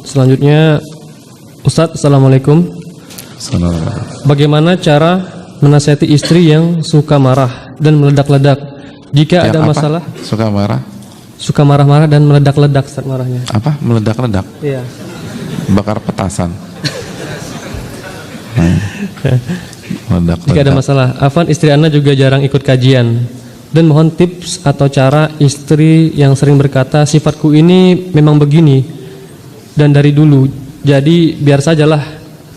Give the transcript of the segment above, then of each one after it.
Selanjutnya, Ustadz, Assalamualaikum. Bagaimana cara menasihati istri yang suka marah dan meledak-ledak? Jika ada masalah, suka marah? Suka marah-marah dan meledak-ledak saat marahnya. Apa? Meledak-ledak? Iya. Bakar petasan. Meledak-ledak. Jika ada masalah, Afan, istri Anda juga jarang ikut kajian. Dan mohon tips atau cara istri yang sering berkata, sifatku ini memang begini dan dari dulu, jadi biar sajalah.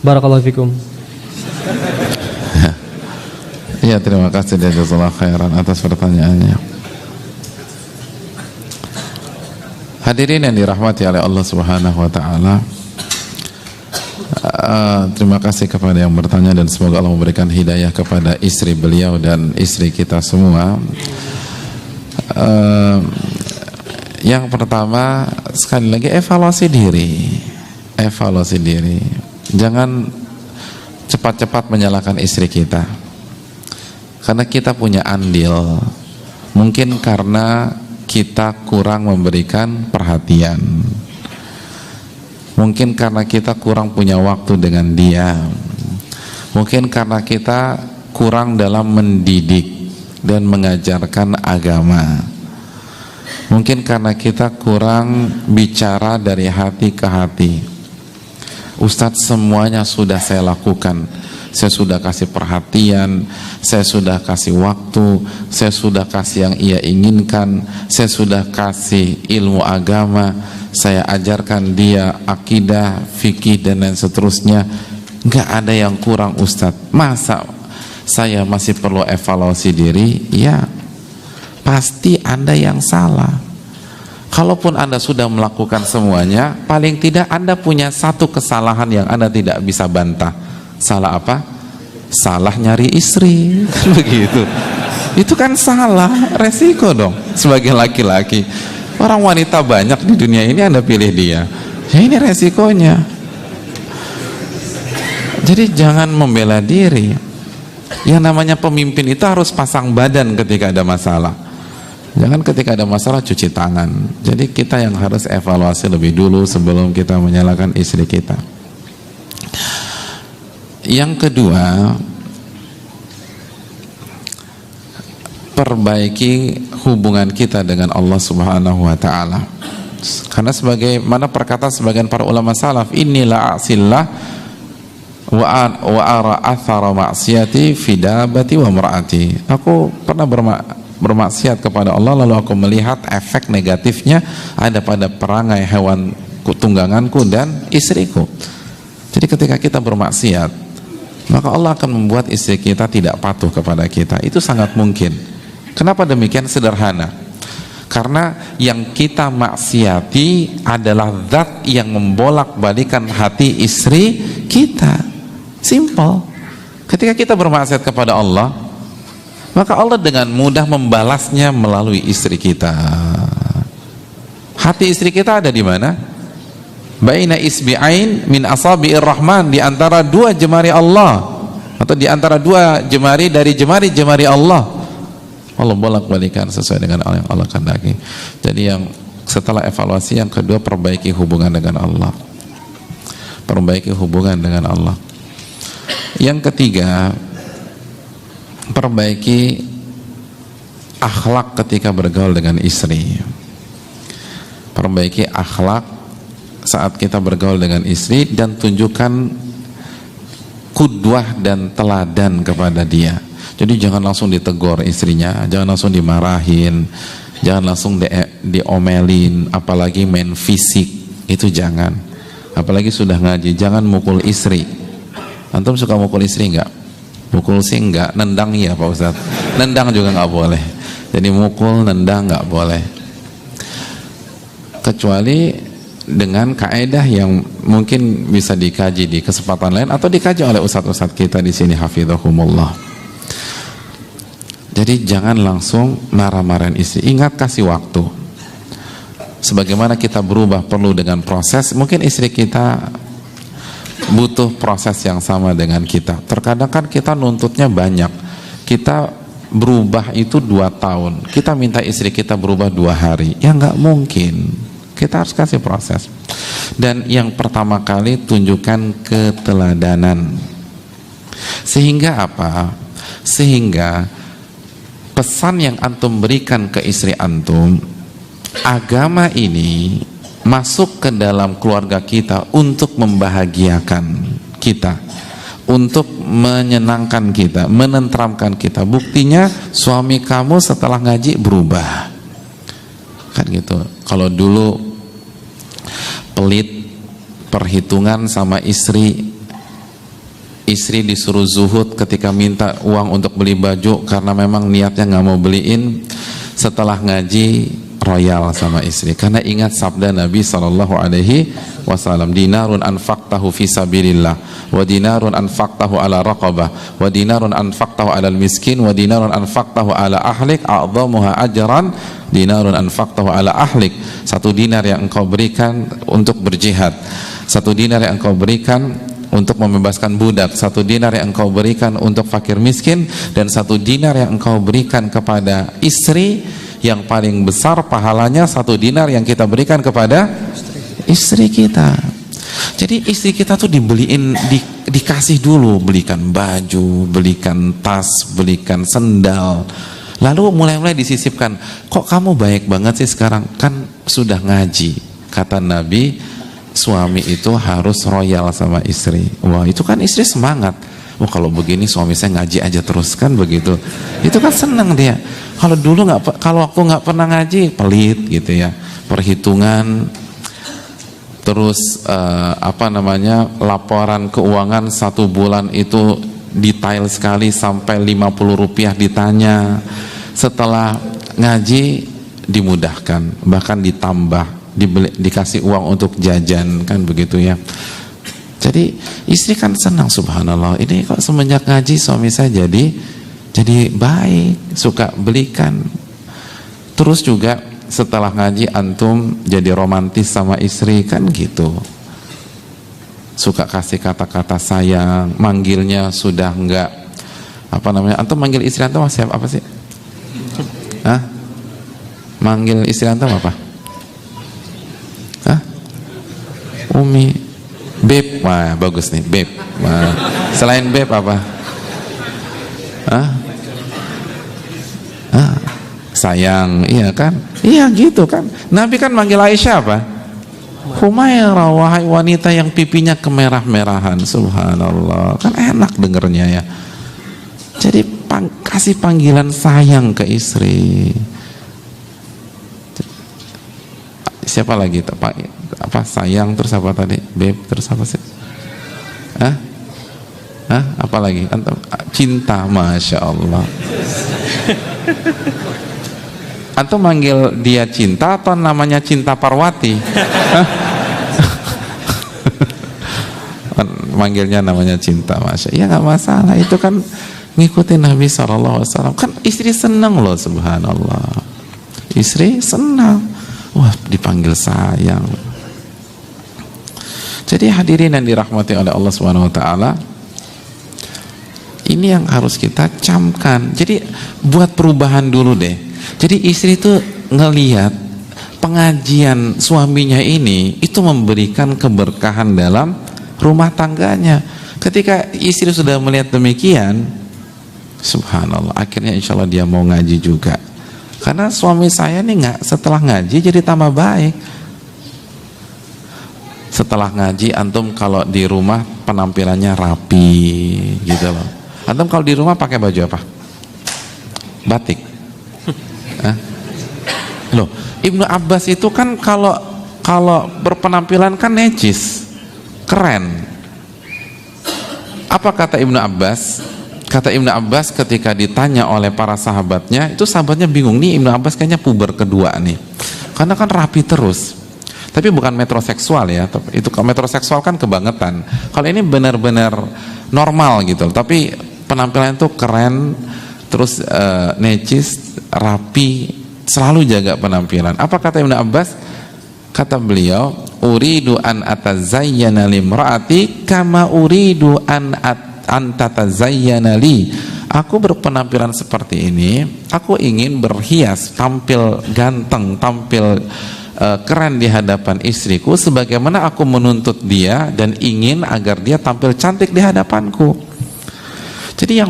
Barakallahu fikum. Iya, terima kasih jazakallahu khairan atas pertanyaannya. Hadirin yang dirahmati oleh Allah Subhanahu wa taala, terima kasih kepada yang bertanya dan semoga Allah memberikan hidayah kepada istri beliau dan istri kita semua. Yang pertama, sekali lagi evaluasi diri. Jangan cepat-cepat menyalahkan istri kita, karena kita punya andil. Mungkin karena kita kurang memberikan perhatian, mungkin karena kita kurang punya waktu dengan dia, mungkin karena kita kurang dalam mendidik dan mengajarkan agama, mungkin karena kita kurang bicara dari hati ke hati. Ustadz, semuanya sudah saya lakukan. Saya sudah kasih perhatian, saya sudah kasih waktu, saya sudah kasih yang ia inginkan, saya sudah kasih ilmu agama, saya ajarkan dia akidah, fikih dan lain seterusnya. Nggak ada yang kurang, Ustadz. Masa saya masih perlu evaluasi diri? Ya, pasti Anda yang salah. Kalaupun Anda sudah melakukan semuanya, paling tidak Anda punya satu kesalahan yang Anda tidak bisa bantah. Salah apa? Salah nyari istri. Begitu. Itu kan salah, resiko dong sebagai laki-laki. Orang wanita banyak di dunia ini, Anda pilih dia. Ya ini resikonya. Jadi jangan membela diri. Yang namanya pemimpin itu harus pasang badan ketika ada masalah. Jangan ketika ada masalah cuci tangan. Jadi kita yang harus evaluasi lebih dulu sebelum kita menyalahkan istri kita. Yang kedua, perbaiki hubungan kita dengan Allah Subhanahu wa taala. Karena sebagaimana perkataan sebagian para ulama salaf, inilah asillah wa ara athara ma'siyati fi dabati wa mar'ati. Aku pernah bermaksiat kepada Allah, lalu aku melihat efek negatifnya ada pada perangai hewan tungganganku dan istriku. Jadi ketika kita bermaksiat, maka Allah akan membuat istri kita tidak patuh kepada kita. Itu sangat mungkin. Kenapa demikian? Sederhana. Karena yang kita maksiati adalah zat yang membolak-balikan hati istri kita. Simple. Ketika kita bermaksiat kepada Allah, maka Allah dengan mudah membalasnya melalui istri kita. Hati istri kita ada di mana? Baina isbi'ain min asabi'ir rahman, di antara dua jemari Allah, atau di antara dua jemari dari jemari-jemari Allah. Allah bolak-balikan sesuai dengan yang Allah kehendaki. Jadi yang setelah evaluasi, yang kedua, perbaiki hubungan dengan Allah. Perbaiki hubungan dengan Allah. Yang ketiga, perbaiki akhlak ketika bergaul dengan istri. Perbaiki akhlak saat kita bergaul dengan istri dan tunjukkan qudwah dan teladan kepada dia. Jadi jangan langsung ditegur istrinya, jangan langsung dimarahin, jangan langsung diomelin, apalagi main fisik, itu jangan. Apalagi sudah ngaji, jangan mukul istri. Antum suka mukul istri enggak? Mukul sih enggak, nendang iya Pak Ustadz. Nendang juga enggak boleh. Jadi mukul, nendang enggak boleh. Kecuali dengan kaedah yang mungkin bisa dikaji di kesempatan lain atau dikaji oleh ustadz-ustadz kita di sini, hafizahumullah. Jadi jangan langsung marah-marahin istri. Ingat, kasih waktu. Sebagaimana kita berubah perlu dengan proses, mungkin istri kita butuh proses yang sama dengan kita. Terkadang kan kita nuntutnya banyak. Kita berubah itu 2 tahun. Kita minta istri kita berubah 2 hari. Ya nggak mungkin. Kita harus kasih proses. Dan yang pertama kali tunjukkan keteladanan. Sehingga apa? Sehingga pesan yang antum berikan ke istri antum, agama ini masuk ke dalam keluarga kita untuk membahagiakan kita, untuk menyenangkan kita, menenteramkan kita. Buktinya suami kamu setelah ngaji berubah, kan gitu. Kalau dulu pelit, perhitungan sama istri disuruh zuhud ketika minta uang untuk beli baju karena memang niatnya nggak mau beliin. Setelah ngaji royal sama istri, karena ingat sabda Nabi SAW, dinarun anfaqtahu fi sabilillah, wa dinarun anfaqtahu ala raqabah, wa dinarun anfaqtahu ala miskin, wa dinarun anfaqtahu ala ahlik, a'dhamuha ajran dinarun anfaqtahu ala ahlik. Satu dinar yang engkau berikan untuk berjihad, satu dinar yang engkau berikan untuk membebaskan budak, satu dinar yang engkau berikan untuk fakir miskin, dan satu dinar yang engkau berikan kepada istri, yang paling besar pahalanya satu dinar yang kita berikan kepada istri kita. Jadi istri kita tuh dibeliin, dikasih dulu, belikan baju, belikan tas, belikan sendal, lalu mulai-mulai disisipkan. Kok kamu baik banget sih sekarang? Kan sudah ngaji. Kata Nabi, suami itu harus royal sama istri. Wah, itu kan istri semangat. Oh, kalau begini suami saya ngaji aja terus, kan begitu. Itu kan senang dia. Kalau dulu kalau waktu nggak pernah ngaji, pelit gitu ya, perhitungan, terus laporan keuangan satu bulan itu detail sekali sampai 50 rupiah ditanya. Setelah ngaji dimudahkan, bahkan ditambah, dikasih uang untuk jajan, kan begitu ya. Jadi istri kan senang, subhanallah, ini kok semenjak ngaji suami saya jadi baik, suka belikan. Terus juga setelah ngaji antum jadi romantis sama istri, kan gitu, suka kasih kata-kata sayang, manggilnya sudah enggak antum manggil istri antum siapa, apa sih? Hah? Manggil istri antum apa? Hah? Umi, Beb. Wah, bagus nih, Beb. Wah. Selain Beb apa? Hah? Sayang, iya kan? Iya gitu kan. Nabi kan manggil Aisyah apa? Humairah, wahai wanita yang pipinya kemerah-merahan. Subhanallah, kan enak dengernya ya. Jadi kasih panggilan sayang ke istri. Siapa lagi? Apa sayang, terus apa tadi? Beb, terus apa sih? Apa lagi? Cinta, masya Allah. Atau manggil dia cinta atau namanya Cinta Parwati? Manggilnya namanya cinta, masya. Ya nggak masalah, itu kan ngikutin Nabi SAW. Kan istri senang loh, subhanallah. Istri senang, wah dipanggil sayang. Jadi hadirin yang dirahmati oleh Allah SWT, ini yang harus kita camkan. Jadi buat perubahan dulu deh. Jadi istri itu ngelihat pengajian suaminya ini itu memberikan keberkahan dalam rumah tangganya. Ketika istri sudah melihat demikian, subhanallah, akhirnya insya Allah dia mau ngaji juga. Karena suami saya nih setelah ngaji jadi tambah baik. Setelah ngaji antum kalau di rumah penampilannya rapi gitu loh. Antum kalau di rumah pakai baju apa? Batik. Loh, Ibnu Abbas itu kan kalau berpenampilan kan necis, keren. Apa kata Ibnu Abbas? Kata Ibnu Abbas ketika ditanya oleh para sahabatnya, itu sahabatnya bingung nih, Ibnu Abbas kayaknya puber kedua nih, karena kan rapi terus. Tapi bukan metroseksual ya, itu metroseksual kan kebangetan. Kalau ini benar-benar normal gitu, tapi penampilan itu keren, terus necis, rapi, selalu jaga penampilan. Apa kata Ibnu Abbas? Kata beliau, uridu an atazayyana limraati kama uridu an tatazayyana li. Aku berpenampilan seperti ini, aku ingin berhias, tampil ganteng, tampil keren di hadapan istriku sebagaimana aku menuntut dia dan ingin agar dia tampil cantik di hadapanku. Jadi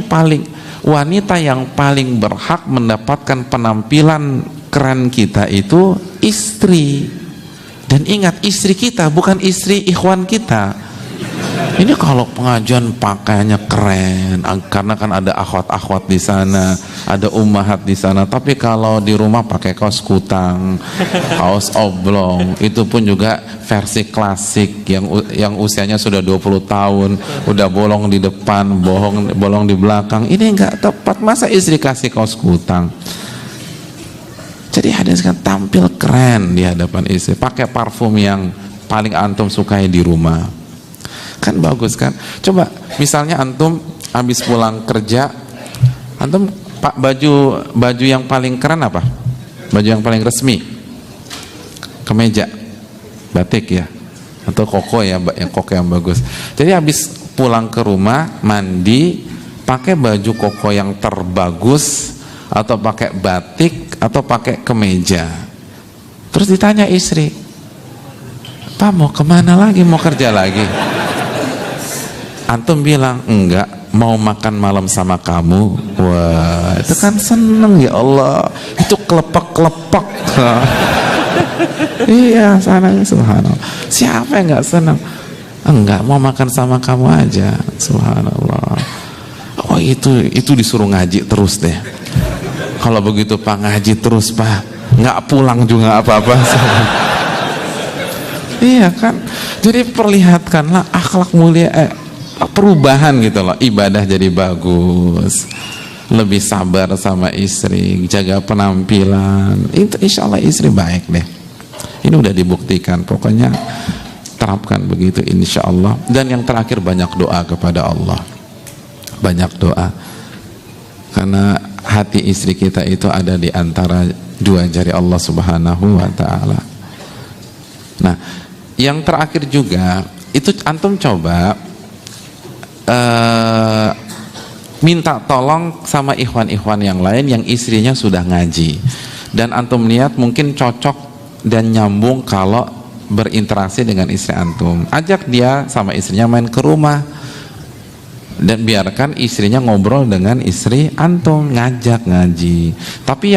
wanita yang paling berhak mendapatkan penampilan keren kita itu istri. Dan ingat, istri kita bukan istri ikhwan kita. Ini kalau pengajian pakaiannya keren karena kan ada akhwat-akhwat di sana, ada ummahat di sana. Tapi kalau di rumah pakai kaos kutang, kaos oblong, itu pun juga versi klasik yang usianya sudah 20 tahun, udah bolong di depan, bolong di belakang. Ini enggak tepat. Masa istri kasih kaos kutang? Jadi hadis kan tampil keren di hadapan istri, pakai parfum yang paling antum sukai di rumah. Kan bagus kan? Coba misalnya antum habis pulang kerja, antum baju yang paling keren apa? Baju yang paling resmi? Kemeja, batik ya, atau koko ya, koko yang bagus. Jadi habis pulang ke rumah, mandi, pakai baju koko yang terbagus, atau pakai batik, atau pakai kemeja. Terus ditanya istri, "Pak, mau kemana lagi? Mau kerja lagi?" Antum bilang, "Enggak, mau makan malam sama kamu." Wah, itu kan seneng, ya Allah. Itu kelepek-kelepek. Iya, senang, subhanallah. Siapa yang enggak senang? Enggak, mau makan sama kamu aja. Subhanallah. Oh, itu disuruh ngaji terus deh. Kalau begitu Pak, ngaji terus Pak, nggak pulang juga apa-apa. Iya kan? Jadi perlihatkanlah akhlak mulia, perubahan gitu loh. Ibadah jadi bagus, lebih sabar sama istri, jaga penampilan. Itu insya Allah istri baik deh. Ini udah dibuktikan. Pokoknya terapkan begitu insya Allah. Dan yang terakhir, banyak doa kepada Allah. Banyak doa. Karena hati istri kita itu ada di antara dua jari Allah Subhanahu wa ta'ala. Nah, yang terakhir juga itu antum coba minta tolong sama ikhwan-ikhwan yang lain yang istrinya sudah ngaji, dan antum lihat mungkin cocok dan nyambung kalau berinteraksi dengan istri antum. Ajak dia sama istrinya main ke rumah, dan biarkan istrinya ngobrol dengan istri antum, ngajak ngaji. Tapi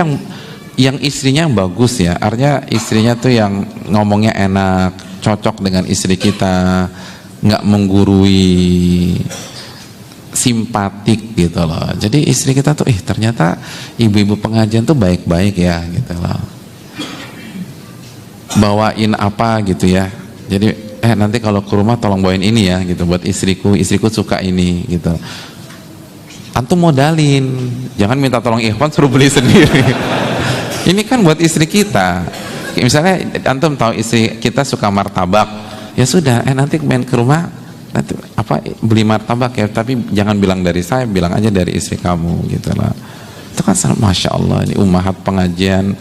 yang istrinya yang bagus ya, artinya istrinya tuh yang ngomongnya enak, cocok dengan istri kita, nggak menggurui, simpatik gitu loh. Jadi istri kita tuh ternyata ibu-ibu pengajian tuh baik-baik ya gitu loh. Bawain apa gitu ya. Jadi nanti kalau ke rumah tolong bawain ini ya gitu buat istriku suka ini gitu. Antum modalin, jangan minta tolong ikhwan suruh beli sendiri. Ini kan buat istri kita. Misalnya antum tahu istri kita suka martabak, ya sudah, nanti main ke rumah, nanti beli martabak ya, tapi jangan bilang dari saya, bilang aja dari istri kamu gitu lah. Itu kan masya Allah, ini ummahat pengajian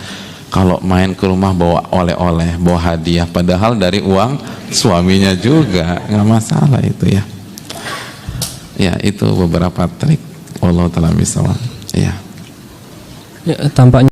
kalau main ke rumah bawa oleh-oleh, bawa hadiah, padahal dari uang suaminya juga, nggak masalah itu ya. Ya, itu beberapa trik. Wallahu ta'ala bishawab. Ya. Ya, tampaknya